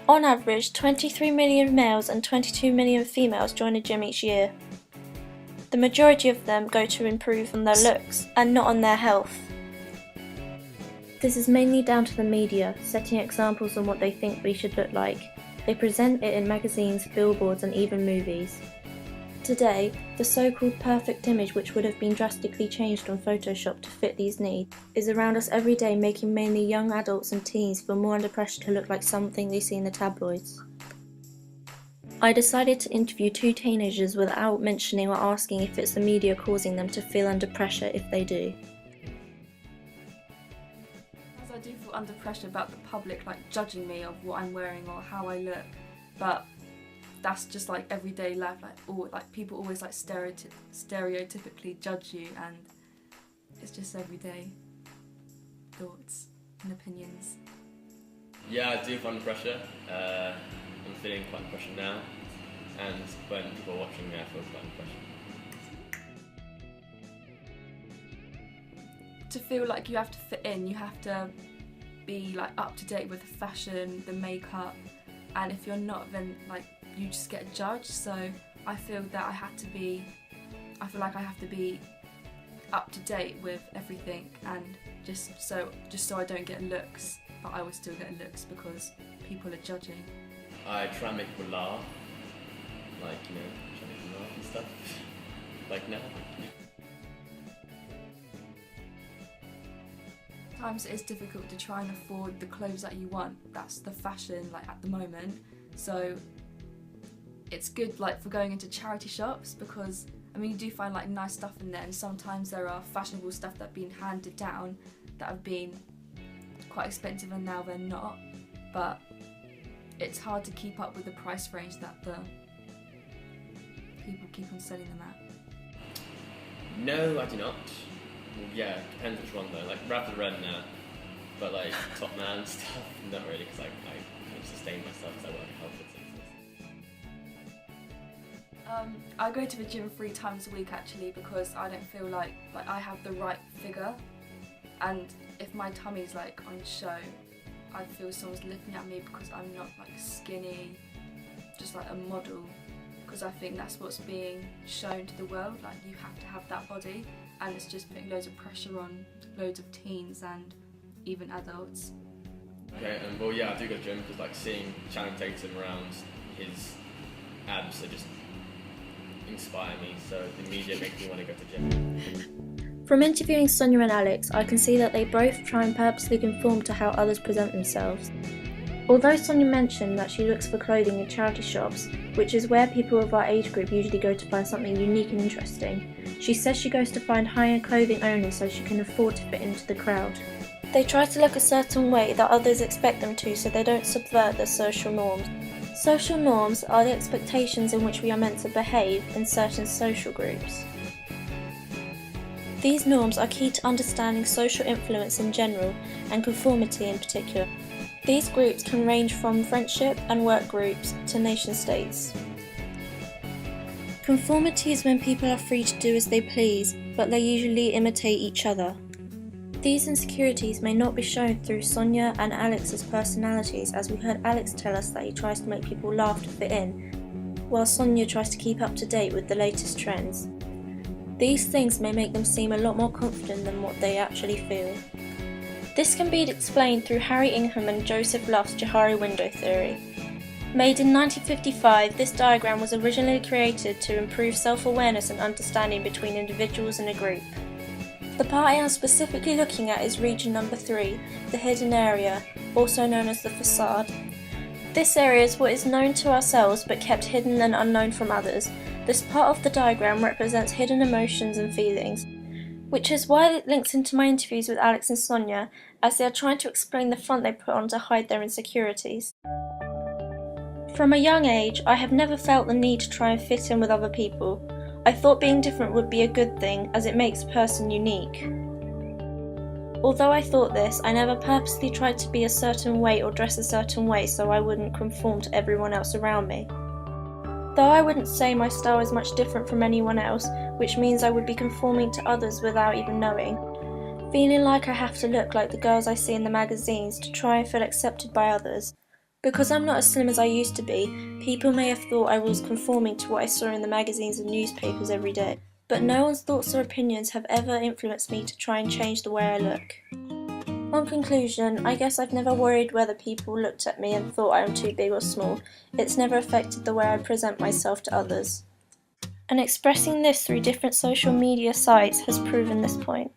On average, 23 million males and 22 million females join a gym each year. The majority of them go to improve on their looks and not on their health. This is mainly down to the media, setting examples on what they think we should look like. They present it in magazines, billboards and even movies. Today, the so-called perfect image, which would have been drastically changed on Photoshop to fit these needs, is around us every day, making mainly young adults and teens feel more under pressure to look like something they see in the tabloids. I decided to interview two teenagers without mentioning or asking if it's the media causing them to feel under pressure if they do. As I do feel under pressure about the public judging me of what I'm wearing or how I look, but that's just everyday life, people always stereotypically judge you, and it's just everyday thoughts and opinions. Yeah, I do feel under pressure. I'm feeling quite under pressure now, and when people are watching me I feel quite under pressure. To feel like you have to fit in, you have to be up to date with the fashion, the makeup, and if you're not, then you just get judged. So I feel that I feel like I have to be up to date with everything, and just so I don't get looks, but I will still get looks because people are judging. I try and make people laugh, try and make them laugh and stuff, now. Sometimes it is difficult to try and afford the clothes that you want. That's the fashion at the moment. So it's good for going into charity shops, because you do find nice stuff in there, and sometimes there are fashionable stuff that have been handed down that have been quite expensive and now they're not, but it's hard to keep up with the price range that the people keep on selling them at. No, I do not. Well, yeah, depends which one though. Ralph Lauren now, but Top Man stuff, not really, because I kind of sustain myself because I work in health and stuff. I go to the gym 3 times a week actually, because I don't feel like I have the right figure, and if my tummy's on show, I feel someone's looking at me because I'm not skinny, just a model, because I think that's what's being shown to the world, you have to have that body, and it's just putting loads of pressure on loads of teens and even adults. Okay, well yeah, I do go to the gym because seeing Channing Tatum around his abs, they just inspire me, so the media makes me want to go to the gym. From interviewing Sonia and Alex, I can see that they both try and purposely conform to how others present themselves. Although Sonia mentioned that she looks for clothing in charity shops, which is where people of our age group usually go to find something unique and interesting, she says she goes to find high-end clothing only so she can afford to fit into the crowd. They try to look a certain way that others expect them to, so they don't subvert the social norms. Social norms are the expectations in which we are meant to behave in certain social groups. These norms are key to understanding social influence in general and conformity in particular. These groups can range from friendship and work groups to nation states. Conformity is when people are free to do as they please, but they usually imitate each other. These insecurities may not be shown through Sonia and Alex's personalities, as we heard Alex tell us that he tries to make people laugh to fit in, while Sonia tries to keep up to date with the latest trends. These things may make them seem a lot more confident than what they actually feel. This can be explained through Harry Ingham and Joseph Luft's Johari window theory. Made in 1955, this diagram was originally created to improve self-awareness and understanding between individuals in a group. The part I am specifically looking at is region number 3, the hidden area, also known as the facade. This area is what is known to ourselves but kept hidden and unknown from others. This part of the diagram represents hidden emotions and feelings, which is why it links into my interviews with Alex and Sonia, as they are trying to explain the front they put on to hide their insecurities. From a young age, I have never felt the need to try and fit in with other people. I thought being different would be a good thing, as it makes a person unique. Although I thought this, I never purposely tried to be a certain way or dress a certain way so I wouldn't conform to everyone else around me. Though I wouldn't say my style is much different from anyone else, which means I would be conforming to others without even knowing. Feeling like I have to look like the girls I see in the magazines to try and feel accepted by others. Because I'm not as slim as I used to be, people may have thought I was conforming to what I saw in the magazines and newspapers every day. But no one's thoughts or opinions have ever influenced me to try and change the way I look. On conclusion, I guess I've never worried whether people looked at me and thought I am too big or small. It's never affected the way I present myself to others. And expressing this through different social media sites has proven this point.